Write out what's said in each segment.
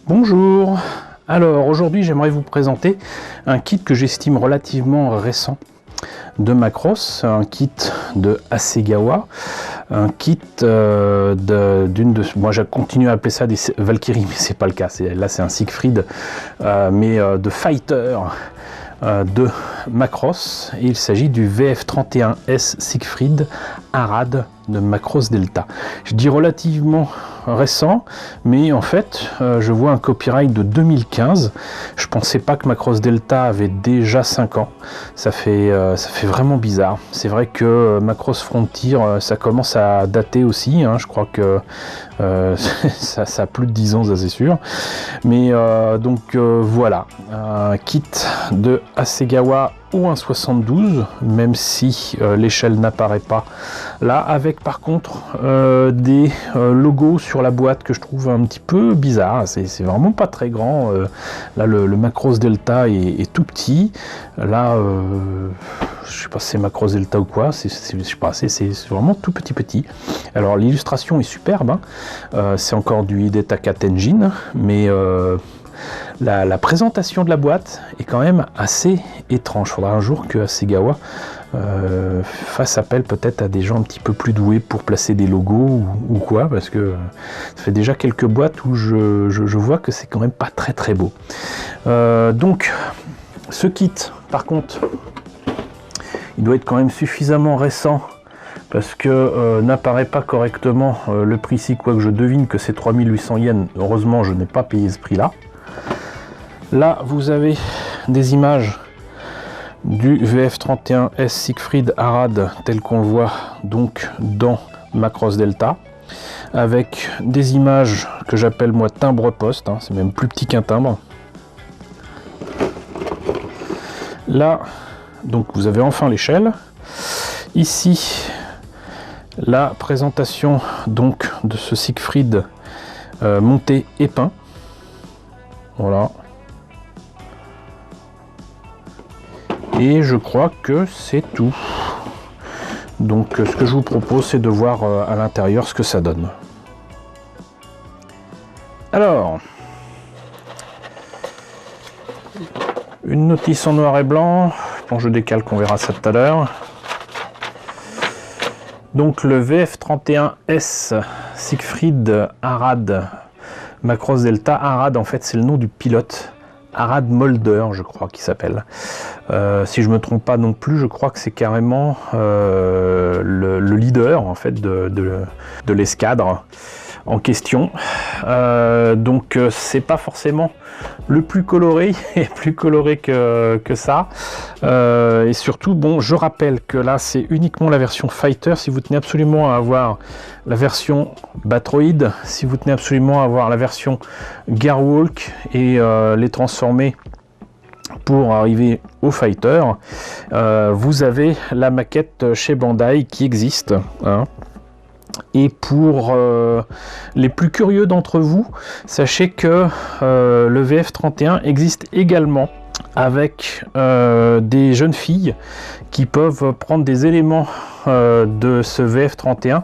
Bonjour, alors aujourd'hui j'aimerais vous présenter un kit que j'estime relativement récent de Macross, un kit de Hasegawa, un kit moi j'ai continué à appeler ça des Valkyries, mais c'est pas le cas, là c'est un Siegfried, mais de fighter de Macross, et il s'agit du VF31S Siegfried Arad de Macross Delta. Je dis relativement récent, mais en fait je vois un copyright de 2015. Je pensais pas que Macross Delta avait déjà 5 ans. Ça fait vraiment bizarre. C'est vrai que Macross Frontier ça commence à dater aussi, hein. Je crois que ça a plus de 10 ans, ça c'est sûr, mais voilà, un kit de Hasegawa ou un 72, même si l'échelle n'apparaît pas là, avec par contre des logos sur la boîte que je trouve un petit peu bizarre. C'est vraiment pas très grand. Là le Macross Delta est tout petit. Là je sais pas si c'est Macross Delta ou quoi, c'est vraiment tout petit. Alors l'illustration est superbe, hein. C'est encore du Hidetaka Tenjin, mais la présentation de la boîte est quand même assez étrange. Il faudra un jour que Hasegawa fasse appel peut-être à des gens un petit peu plus doués pour placer des logos ou quoi, parce que ça fait déjà quelques boîtes où je vois que c'est quand même pas très beau. Donc ce kit par contre, il doit être quand même suffisamment récent parce que n'apparaît pas correctement le prix ici, quoique je devine que c'est 3800 yens. Heureusement je n'ai pas payé ce prix là. Là vous avez des images du VF31S Siegfried Arad tel qu'on le voit donc dans Macross Delta, avec des images que j'appelle moi timbre poste, hein, c'est même plus petit qu'un timbre. Là donc vous avez enfin l'échelle. Ici la présentation donc de ce Siegfried monté et peint. Voilà. Et je crois que c'est tout. Donc ce que je vous propose, c'est de voir à l'intérieur ce que ça donne. Alors, une notice en noir et blanc. Bon, je décalque, on verra ça tout à l'heure. Donc le VF31S Siegfried Arad Macross Delta. Arad, en fait, c'est le nom du pilote. Arad Molder, je crois qu'il s'appelle. Si je me trompe pas non plus, je crois que c'est carrément le leader en fait de l'escadre en question. Donc c'est pas forcément le plus coloré, et plus coloré que ça. Et surtout, bon, je rappelle que là c'est uniquement la version Fighter. Si vous tenez absolument à avoir la version Batroid, si vous tenez absolument à avoir la version Gearwalk et les transformer pour arriver au Fighter, vous avez la maquette chez Bandai qui existe, hein. Et pour les plus curieux d'entre vous, sachez que le VF31 existe également avec des jeunes filles qui peuvent prendre des éléments de ce VF31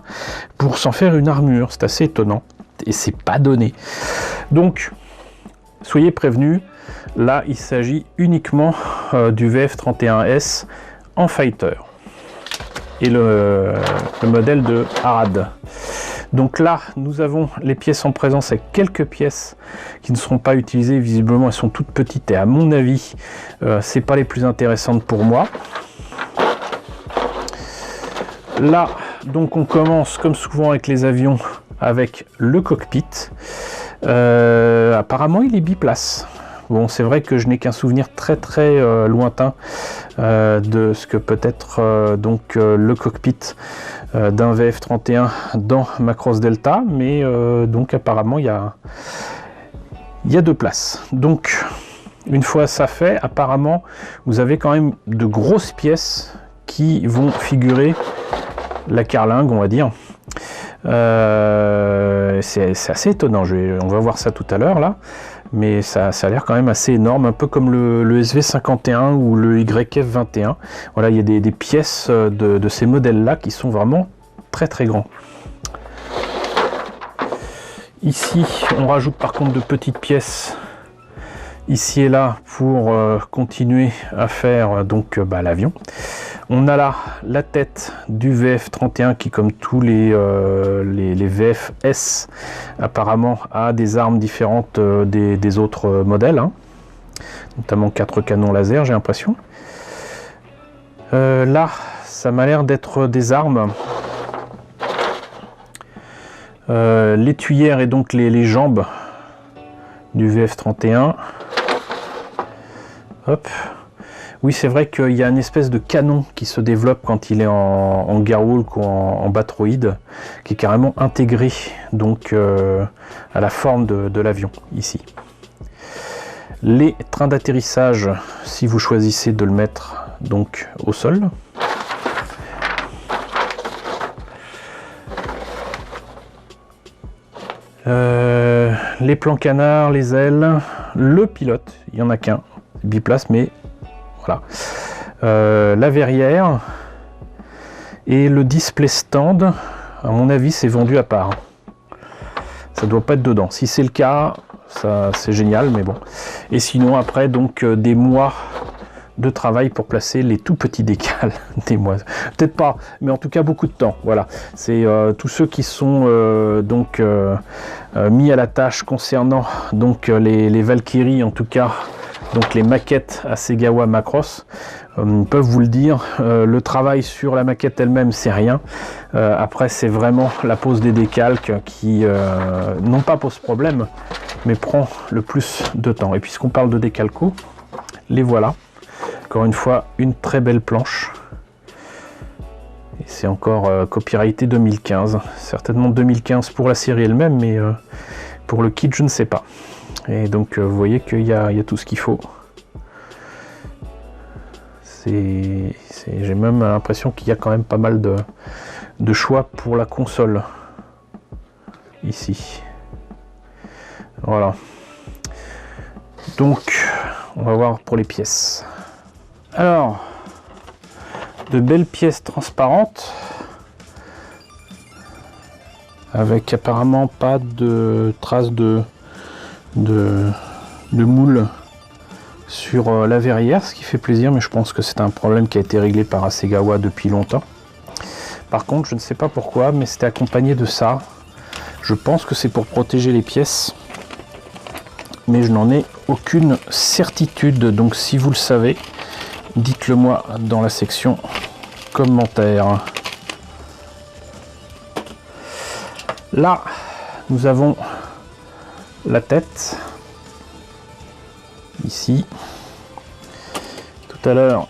pour s'en faire une armure. C'est assez étonnant et c'est pas donné. Donc soyez prévenus, là il s'agit uniquement du VF31S en Fighter et le modèle de Arad. Donc là nous avons les pièces en présence avec quelques pièces qui ne seront pas utilisées. Visiblement elles sont toutes petites et à mon avis c'est pas les plus intéressantes pour moi. Là donc on commence comme souvent avec les avions avec le cockpit. Apparemment il est biplace. Bon, c'est vrai que je n'ai qu'un souvenir très lointain de ce que peut être donc le cockpit d'un VF31 dans Macross Delta, mais donc apparemment il y a 2 places. Donc une fois ça fait, apparemment vous avez quand même de grosses pièces qui vont figurer la carlingue, on va dire. C'est assez étonnant, on va voir ça tout à l'heure là, mais ça a l'air quand même assez énorme, un peu comme le SV51 ou le YF21. Voilà, il y a des pièces de ces modèles là qui sont vraiment très grands. Ici, on rajoute par contre de petites pièces ici et là pour continuer à faire donc l'avion. On a là la tête du VF-31 qui, comme tous les VF-S, apparemment a des armes différentes des autres modèles, hein. Notamment 4 canons laser, j'ai l'impression. Là, ça m'a l'air d'être des armes. L'étuyère et donc les jambes du VF-31. Hop. Oui, c'est vrai qu'il y a une espèce de canon qui se développe quand il est en Gearwalk ou en Batroid, qui est carrément intégré donc à la forme de l'avion ici. Les trains d'atterrissage, si vous choisissez de le mettre donc au sol. Les plans canards, les ailes, le pilote, il n'y en a qu'un, biplace, mais voilà. La verrière et le display stand, à mon avis, c'est vendu à part. Ça doit pas être dedans. Si c'est le cas, ça c'est génial, mais bon. Et sinon, après, donc des mois de travail pour placer les tout petits décals. Des mois, peut-être pas, mais en tout cas beaucoup de temps. Voilà, c'est tous ceux qui sont donc mis à la tâche concernant donc les Valkyries, en tout cas. Donc les maquettes Hasegawa Macross peuvent vous le dire, le travail sur la maquette elle-même c'est rien, après c'est vraiment la pose des décalques qui non pas pose problème mais prend le plus de temps. Et puisqu'on parle de décalco, les voilà, encore une fois une très belle planche, et c'est encore copyrighté 2015, certainement 2015 pour la série elle-même, mais pour le kit je ne sais pas. Et donc vous voyez qu'il y a tout ce qu'il faut. J'ai même l'impression qu'il y a quand même pas mal de choix pour la console ici. Voilà. Donc on va voir pour les pièces. Alors, de belles pièces transparentes avec apparemment pas de traces de moule sur la verrière, ce qui fait plaisir, mais je pense que c'est un problème qui a été réglé par Hasegawa depuis longtemps. Par contre, je ne sais pas pourquoi, mais c'était accompagné de ça. Je pense que c'est pour protéger les pièces, mais je n'en ai aucune certitude. Donc si vous le savez, dites-le moi dans la section commentaires. Là, nous avons la tête ici. Tout à l'heure,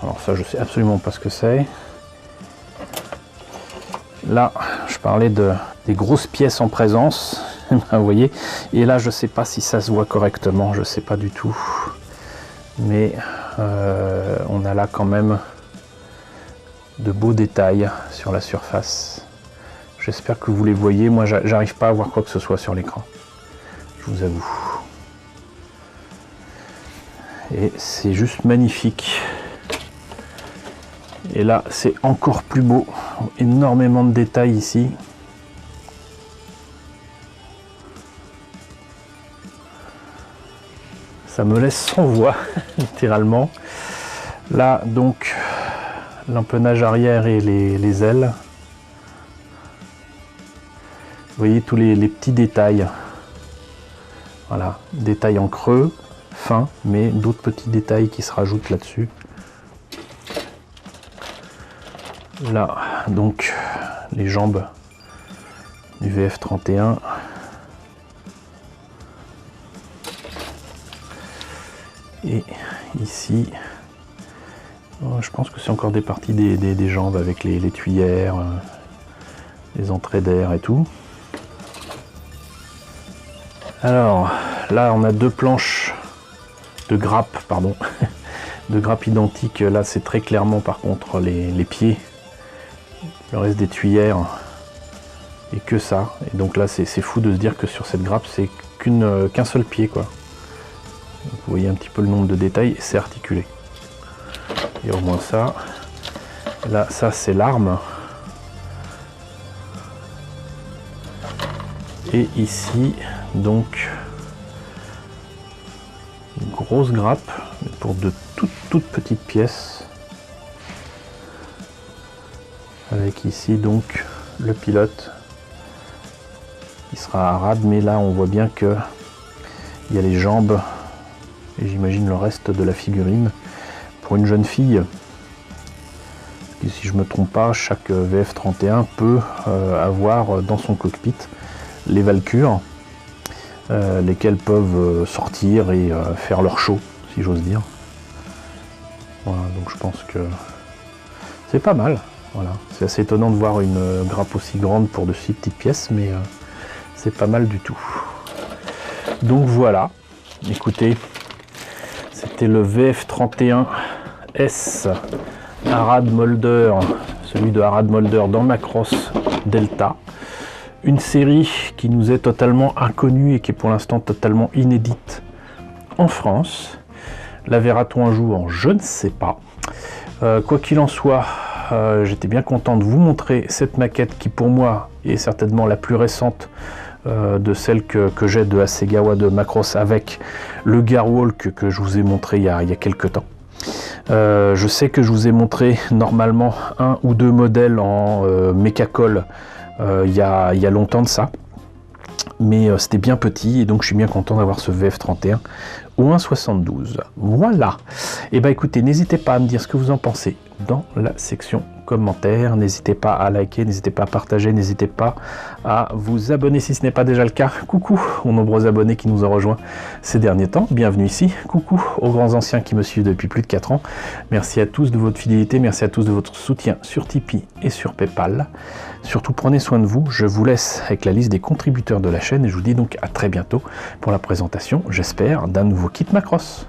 alors ça je sais absolument pas ce que c'est. Là je parlais des grosses pièces en présence. Vous voyez, et là je sais pas si ça se voit correctement, je sais pas du tout, mais on a là quand même de beaux détails sur la surface. J'espère que vous les voyez. Moi j'arrive pas à voir quoi que ce soit sur l'écran, je vous avoue. Et c'est juste magnifique. Et là c'est encore plus beau, énormément de détails ici. Ça me laisse sans voix littéralement. Là donc l'empennage arrière et les ailes. Vous voyez tous les petits détails. Voilà, détails en creux, fin, mais d'autres petits détails qui se rajoutent là-dessus. Là, donc, les jambes du VF-31. Et ici, je pense que c'est encore des parties des jambes avec les tuyères, les entrées d'air et tout. Alors, là, on a deux planches de grappes, pardon, de grappes identiques. Là, c'est très clairement, par contre, les pieds. Le reste des tuyères et que ça. Et donc là, c'est fou de se dire que sur cette grappe, c'est qu'un seul pied, quoi. Donc, vous voyez un petit peu le nombre de détails, c'est articulé. Et au moins ça. Là, ça, c'est l'arme. Et ici, donc, une grosse grappe pour de toutes petites pièces. Avec ici, donc, le pilote qui sera à rade, mais là, on voit bien que il y a les jambes et j'imagine le reste de la figurine. Pour une jeune fille, et si je ne me trompe pas, chaque VF31 peut avoir dans son cockpit les Valkyres, lesquelles peuvent sortir et faire leur show, si j'ose dire. Voilà, donc je pense que c'est pas mal. Voilà. C'est assez étonnant de voir une grappe aussi grande pour de si petites pièces, mais c'est pas mal du tout. Donc voilà, écoutez, c'était le VF31S Harald Molder, celui de Harald Molder dans Macross Delta. Une série qui nous est totalement inconnue et qui est pour l'instant totalement inédite en France. La verra-t-on un jour? Je ne sais pas. Quoi qu'il en soit, j'étais bien content de vous montrer cette maquette qui pour moi est certainement la plus récente de celle que j'ai de Hasegawa de Macross avec le Gearwalk que je vous ai montré il y a quelques temps. Je sais que je vous ai montré normalement un ou deux modèles en Mechacol il y a longtemps de ça, mais c'était bien petit et donc je suis bien content d'avoir ce VF31 au 1,72. Voilà, et bah écoutez, n'hésitez pas à me dire ce que vous en pensez dans la section commentaires, n'hésitez pas à liker, n'hésitez pas à partager, n'hésitez pas à vous abonner si ce n'est pas déjà le cas. Coucou aux nombreux abonnés qui nous ont rejoints ces derniers temps, bienvenue ici. Coucou aux grands anciens qui me suivent depuis plus de 4 ans. Merci à tous de votre fidélité, merci à tous de votre soutien sur Tipeee et sur Paypal. Surtout prenez soin de vous, je vous laisse avec la liste des contributeurs de la chaîne et je vous dis donc à très bientôt pour la présentation, j'espère, d'un nouveau kit Macross.